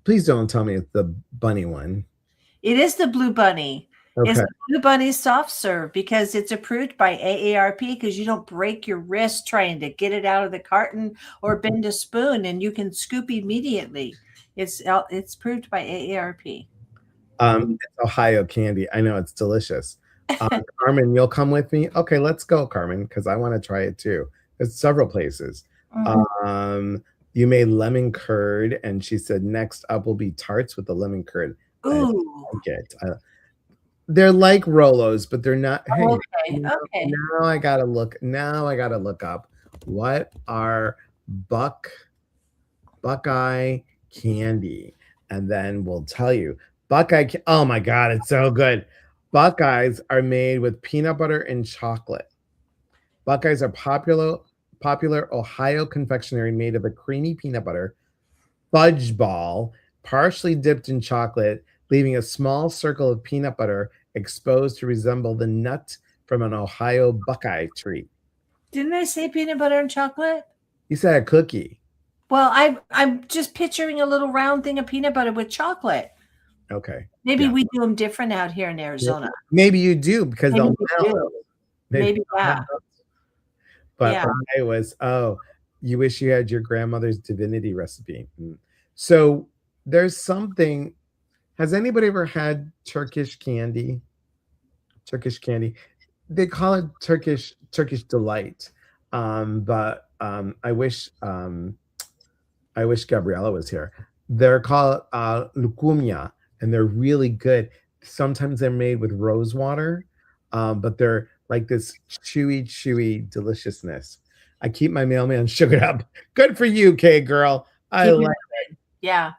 Please don't tell me it's the bunny one. It is the Blue Bunny. Okay. It's the Blue Bunny soft serve because it's approved by AARP because you don't break your wrist trying to get it out of the carton or bend a spoon, and you can scoop immediately. It's approved by AARP. It's Ohio candy. I know it's delicious. Carmen, you'll come with me? Okay, let's go, Carmen, because I want to try it too. There's several places. You made lemon curd, and she said next up will be tarts with the lemon curd. Ooh. I like it. they're like Rolos, but they're not. Hey, Okay. Okay. now I gotta look. Now I gotta look up what are Buckeye candy, and then we'll tell you. Oh my God, it's so good. Buckeyes are made with peanut butter and chocolate. Buckeyes are popular Ohio confectionery made of a creamy peanut butter fudge ball, partially dipped in chocolate, leaving a small circle of peanut butter exposed to resemble the nut from an Ohio Buckeye tree. Didn't I say peanut butter and chocolate? You said a cookie. Well, I'm just picturing a little round thing of peanut butter with chocolate. Okay. Maybe Yeah. we do them different out here in Arizona. Maybe you do because Maybe they'll we melt. do. Maybe, yeah. But Yeah. I was, you wish you had your grandmother's divinity recipe. So there's something. Has anybody ever had Turkish candy? Turkish candy. They call it Turkish delight. But I wish Gabriella was here. They're called lukumia, and they're really good. Sometimes they're made with rose water, but they're like this chewy deliciousness. I keep my mailman sugared up. Good for you, Kay girl. I Keep it like good. Yeah.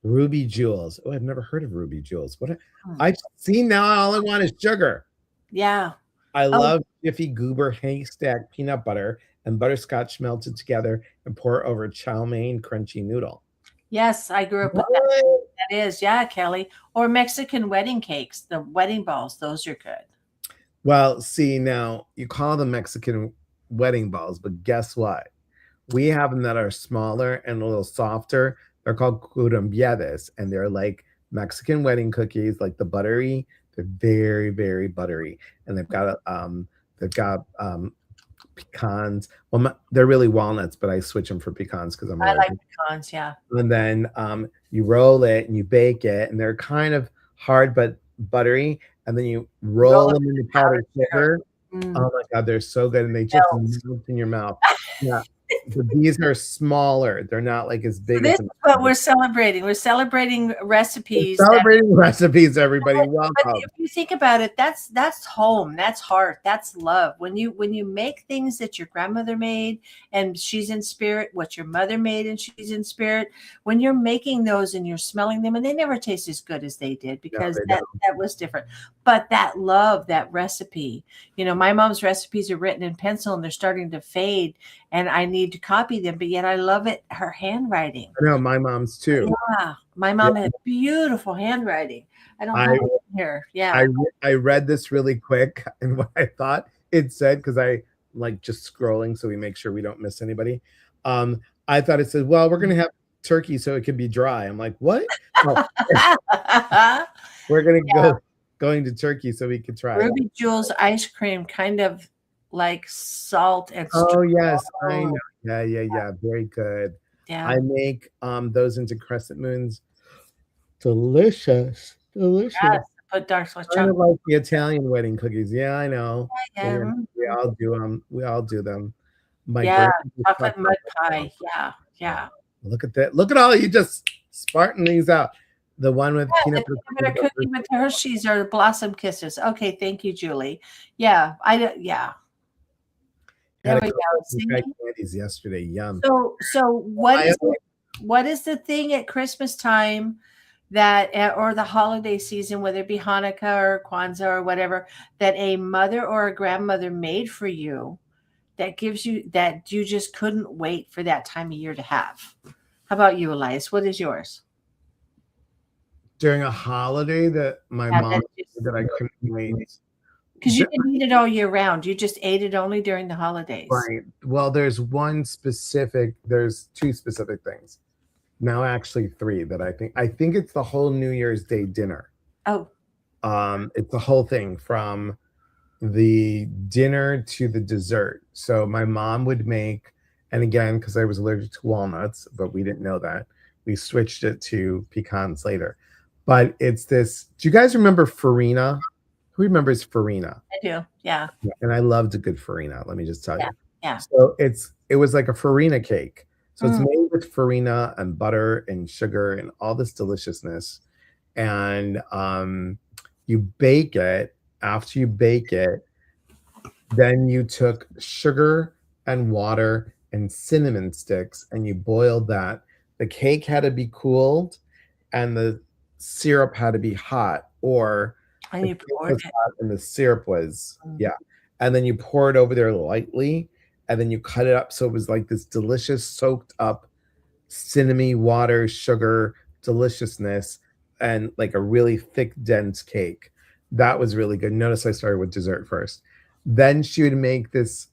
Ruby Jewels. Oh, I've never heard of Ruby Jewels. Hmm. I've seen now. All I want is sugar. Yeah. I Oh. love Jiffy Goober haystack peanut butter and butterscotch melted together and pour over chow mein crunchy noodle. Yes, I grew up with that. That is, yeah, Kelly. Or Mexican wedding cakes, the wedding balls, those are good. Well, see, now you call them Mexican wedding balls, but guess what? We have them that are smaller and a little softer. They're called curumbiades, and they're like Mexican wedding cookies, like the buttery. They're very buttery, and they've got pecans. Well, they're really walnuts, but I switch them for pecans because I'm I allergic. like pecans, yeah. And then you roll it and you bake it, and they're kind of hard but buttery. And then you roll them in the powdered sugar. Mm. Oh my God, they're so good, and they just melt in your mouth. Yeah. But these are smaller. They're not like as big This as is what we're celebrating. We're celebrating recipes. Celebrating recipes, everybody. But Welcome. if you think about it, that's home, that's heart, that's love. When you make things that your grandmother made and she's in spirit, what your mother made and she's in spirit, when you're making those and you're smelling them, and they never taste as good as they did because that was different. But that love, that recipe, my mom's recipes are written in pencil and they're starting to fade, and I need to copy them, but yet I love it. Her handwriting. I know my mom's too. Yeah, my mom had beautiful handwriting. I don't have it here. Yeah. I read this really quick, and what I thought it said, because I like just scrolling so we make sure we don't miss anybody. I thought it said, well, we're gonna have turkey so it can be dry. I'm like, what? Oh, we're gonna going to turkey so we can try Ruby Jewels ice cream, kind of like salt and oh yes, I know. Yeah. Very good. Yeah. I make those into crescent moons. Delicious. Yes, put dark chocolate. Kind of like the Italian wedding cookies. Yeah, I know. Yeah. We all do them. We all do them. Chocolate mud pie. Yeah. Look at that. Look at all you just sparting these out. The one with peanut butter cookie with Hershey's or Blossom Kisses. Okay, thank you, Julie. Yeah, there we go. Candies yesterday. Yum. So what is the thing at Christmas time that, or the holiday season, whether it be Hanukkah or Kwanzaa or whatever, that a mother or a grandmother made for you that gives you, that you just couldn't wait for that time of year to have? How about you, Elias? What is yours? During a holiday that my mom that I couldn't wait. Because you didn't eat it all year round. You just ate it only during the holidays. Right. Well, there's two specific things. Now actually three that I think it's the whole New Year's Day dinner. Oh. It's the whole thing from the dinner to the dessert. So my mom would make, and again, because I was allergic to walnuts, but we didn't know that, we switched it to pecans later. But it's this, do you guys remember farina? Who remembers farina? I do, yeah. And I loved a good farina, let me just tell you. Yeah. So it was like a farina cake. So it's made with farina and butter and sugar and all this deliciousness. And You bake it. After you bake it, then you took sugar and water and cinnamon sticks and you boiled that. The cake had to be cooled and the syrup had to be hot, or And the you cake poured was it. hot and the syrup was, Mm. yeah. And then you pour it over there lightly and then you cut it up so it was like this delicious soaked up cinnamony water, sugar deliciousness, and like a really thick, dense cake. That was really good. Notice I started with dessert first. Then she would make this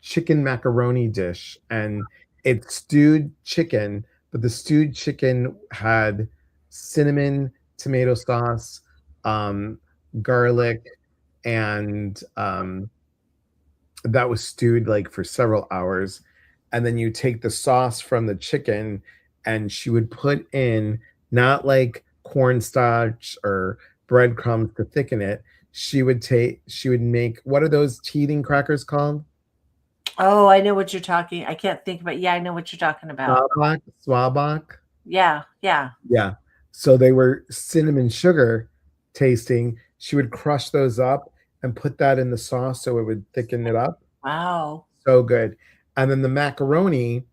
chicken macaroni dish, and it's stewed chicken, but the stewed chicken had cinnamon, tomato sauce, garlic, and that was stewed like for several hours. And then you take the sauce from the chicken and she would put in not like cornstarch or breadcrumbs to thicken it. She would make, what are those teething crackers called? Oh, I know what you're talking. I can't think, but yeah, I know what you're talking about. Swabach. Yeah, yeah. Yeah. So they were cinnamon sugar tasting. She would crush those up and put that in the sauce so it would thicken it up. Wow. So good. And then the macaroni,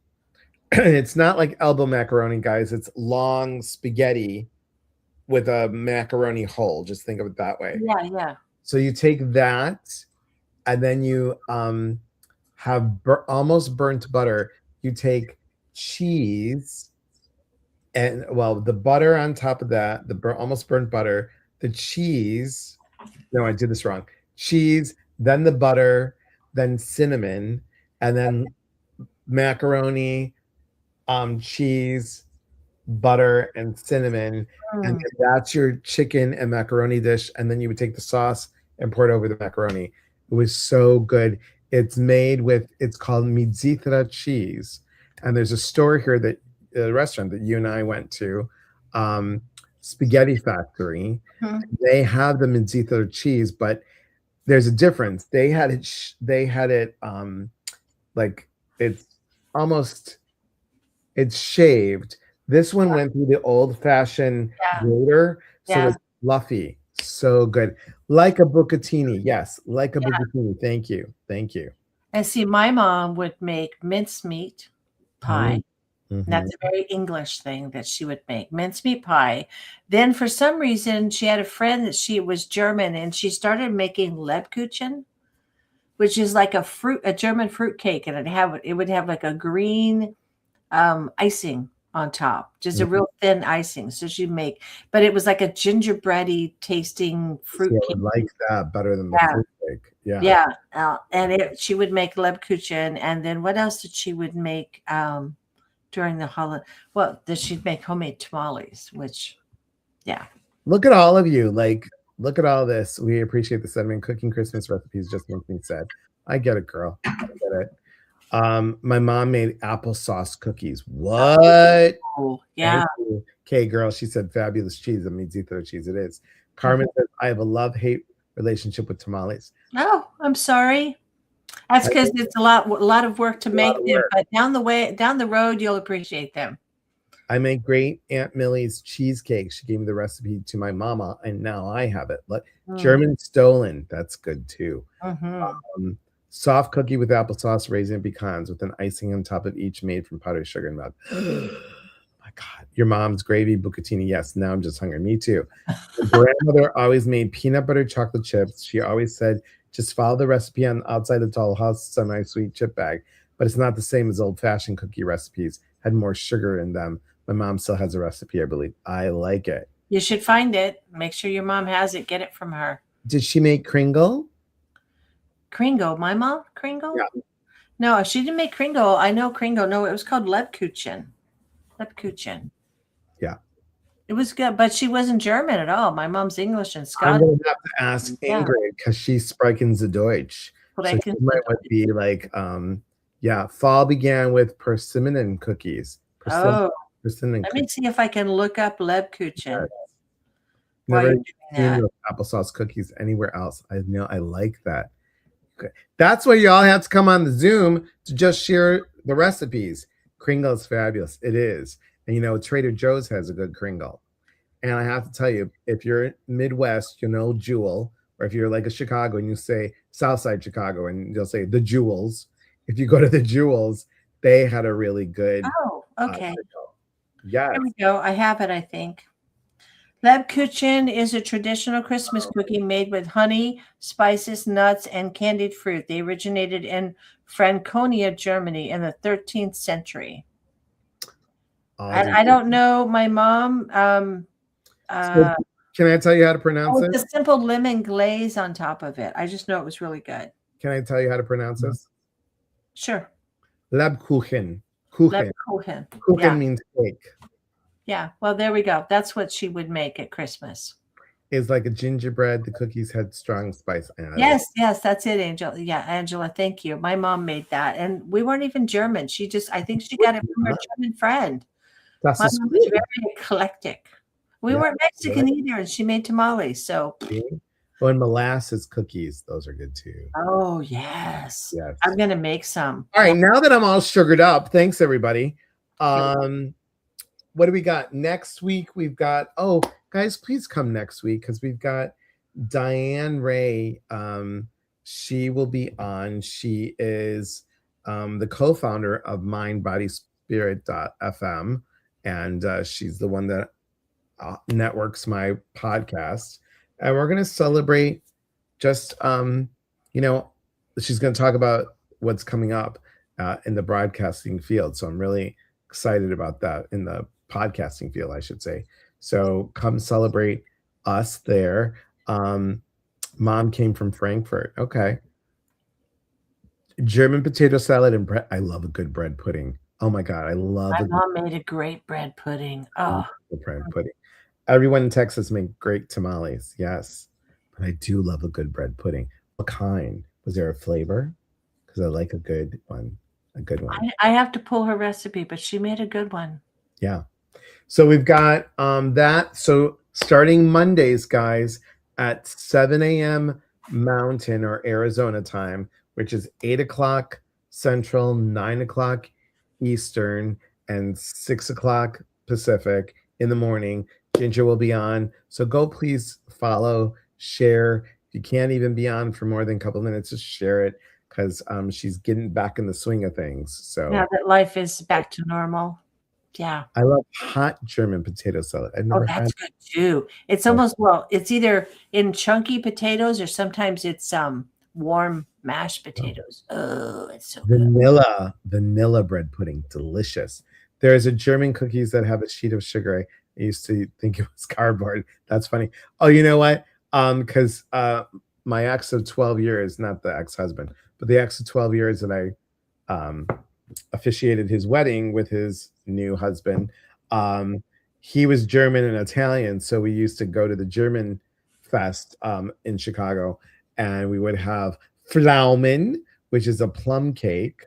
it's not like elbow macaroni, guys. It's long spaghetti with a macaroni hole. Just think of it that way. Yeah, yeah. So you take that and then you have almost burnt butter. You take cheese and, well, the butter on top of that, the almost burnt butter, the cheese. No, I did this wrong. Cheese, then the butter, then cinnamon, and then macaroni, cheese, butter, and cinnamon. And Mm. then that's your chicken and macaroni dish. And then you would take the sauce and pour it over the macaroni. It was so good. It's made with, it's called Mizithra cheese. And there's a store here that, a restaurant that you and I went to, Spaghetti Factory. Mhm. They have the Mizithra cheese, but there's a difference. They had it, like it's almost, it's shaved. This one went through the old-fashioned Yeah, grater, so yeah, it's fluffy. So good. Like a bucatini. Yes, like a yeah. bucatini. Thank you. Thank you. And see, my mom would make mincemeat pie. Mhm. That's a very English thing that she would make, mincemeat pie. Then for some reason, she had a friend that she was German, and she started making Lebkuchen, which is like a German fruit cake, and it would have like a green icing on top, just a Mhm. real thin icing. So she'd make, but it was like a gingerbready tasting See, fruit I cake. would like that better than the Yeah, fruit cake. Yeah. yeah. She would make Lebkuchen, and then what else did she would make during the holiday? Well, she'd make homemade tamales, which, yeah. Look at all of you. Like, look at all this. We appreciate the sentiment. Cooking Christmas recipes just makes me sad. I get it, girl. I get it. My mom made applesauce cookies. What? Oh, Thank yeah. you. Okay, girl. She said fabulous cheese. That means Zito cheese. It is. Carmen says, I have a love-hate relationship with tamales. Oh, I'm sorry. That's I because think it's a lot of work to it's a lot make of them, work. but down the road, you'll appreciate them. I make great Aunt Millie's cheesecake. She gave me the recipe to my mama, and now I have it. Like German stolen. That's good too. Mm-hmm. Soft cookie with applesauce, raisin, and pecans with an icing on top of each made from powdered sugar and milk. My God. Your mom's gravy, bucatini. Yes, now I'm just hungry. Me too. My grandmother always made peanut butter chocolate chips. She always said, just follow the recipe on outside the dollhouse semi-sweet chip bag. But it's not the same as old-fashioned cookie recipes. Had more sugar in them. My mom still has a recipe, I believe. I like it. You should find it. Make sure your mom has it. Get it from her. Did she make Kringle? Kringle. My mom? Kringle? Yeah. No, she didn't make Kringle. I know Kringle. No, it was called Lebkuchen. Lebkuchen. Yeah. It was good, but she wasn't German at all. My mom's English and I'm Scottish. going to have to ask Yeah. Ingrid because she sprechen the Deutsch. So she might would be like, yeah, fall began with persimmon cookies. Oh, Persimmon let me see if I can look up Lebkuchen. Yes. While Never you're doing seen that. those applesauce cookies anywhere else. I know, I like that. Okay. That's why you all have to come on the Zoom to just share the recipes. Kringle is fabulous. It is. And you know, Trader Joe's has a good Kringle. And I have to tell you, if you're Midwest, you know Jewel, or if you're like a Chicago and you say Southside Chicago and you'll say the Jewels. If you go to the Jewels, they had a really good Oh, okay. pickle. Yes. Here we go. I have it, I think. Lebkuchen is a traditional Christmas cookie made with honey, spices, nuts, and candied fruit. They originated in Franconia, Germany in the 13th century. I don't know. My mom, So can I tell you how to pronounce it? the simple lemon glaze on top of it. I just know it was really good. Can I tell you how to pronounce this? Sure. Lebkuchen. Kuchen. Lebkuchen. Kuchen Yeah. means cake. Yeah. Well, there we go. That's what she would make at Christmas. It's like a gingerbread. The cookies had strong spice. Yes, that's it, Angela. Yeah, Angela, thank you. My mom made that. And we weren't even German. I think she got it from her German friend. That's My mom was very eclectic. We weren't Mexican either, and she made tamales. So, and molasses cookies, those are good too. Oh yes, yes. I'm gonna make some. All right, now that I'm all sugared up, thanks everybody. What do we got next week? We've got guys, please come next week because we've got Diane Ray. She will be on. She is the co-founder of mindbodyspirit.fm, and she's the one that networks my podcast. And we're going to celebrate just she's going to talk about what's coming up in the broadcasting field. So I'm really excited about that, in the podcasting field, I should say. So come celebrate us there. Mom came from Frankfurt. Okay. German potato salad and bread. I love a good bread pudding. Oh my God. My mom made a great bread pudding. Oh, bread pudding. Everyone in Texas make great tamales. Yes. But I do love a good bread pudding. What kind? Was there a flavor? Because I like a good one. A good one. I have to pull her recipe, but she made a good one. Yeah. So we've got that. So starting Mondays, guys, at 7 a.m. Mountain or Arizona time, which is 8 o'clock Central, 9 o'clock Eastern, and 6 o'clock Pacific in the morning, Ginger will be on. So go please follow, share. If you can't even be on for more than a couple of minutes, just share it, because she's getting back in the swing of things. So now that life is back to normal. Yeah. I love hot German potato salad. I've never had. That's good too. It's almost, it's either in chunky potatoes or sometimes it's warm mashed potatoes. Oh, it's so vanilla bread pudding, delicious. There's a German cookies that have a sheet of sugar. I used to think it was cardboard. That's funny. Oh, you know what? Because my ex of 12 years, not the ex-husband, but the ex of 12 years that I officiated his wedding with his new husband. He was German and Italian, so we used to go to the German fest in Chicago, and we would have Pflaumen, which is a plum cake.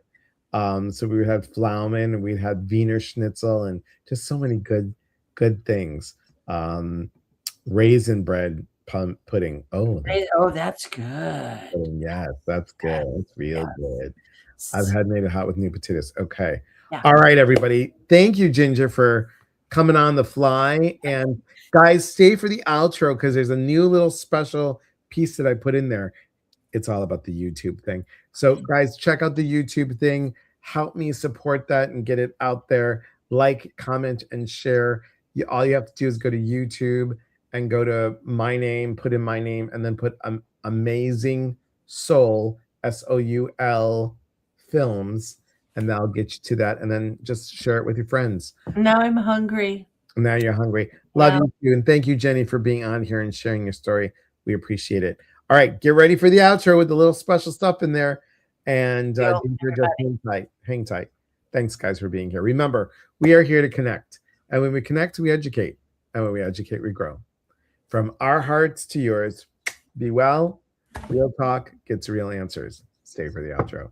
So we would have Pflaumen, and we'd have Wiener Schnitzel, and just so many good things. Raisin bread pudding. That's good. Yes, that's good. It's real good. I've had made it hot with new potatoes. Okay. Yeah. All right, everybody. Thank you, Ginger, for coming on the fly. And guys, stay for the outro because there's a new little special piece that I put in there. It's all about the YouTube thing. So guys, check out the YouTube thing. Help me support that and get it out there. Like, comment, and share. All you have to do is go to YouTube and go to my name, put in my name, and then put Amazing Soul, SOUL Films, and that'll get you to that. And then just share it with your friends. Now I'm hungry. Now you're hungry. Love you too. And thank you, Jenny, for being on here and sharing your story. We appreciate it. All right, get ready for the outro with the little special stuff in there. And Ginger, just hang tight. Thanks, guys, for being here. Remember, we are here to connect. And when we connect, we educate. And when we educate, we grow. From our hearts to yours, be well. Real talk gets real answers. Stay for the outro.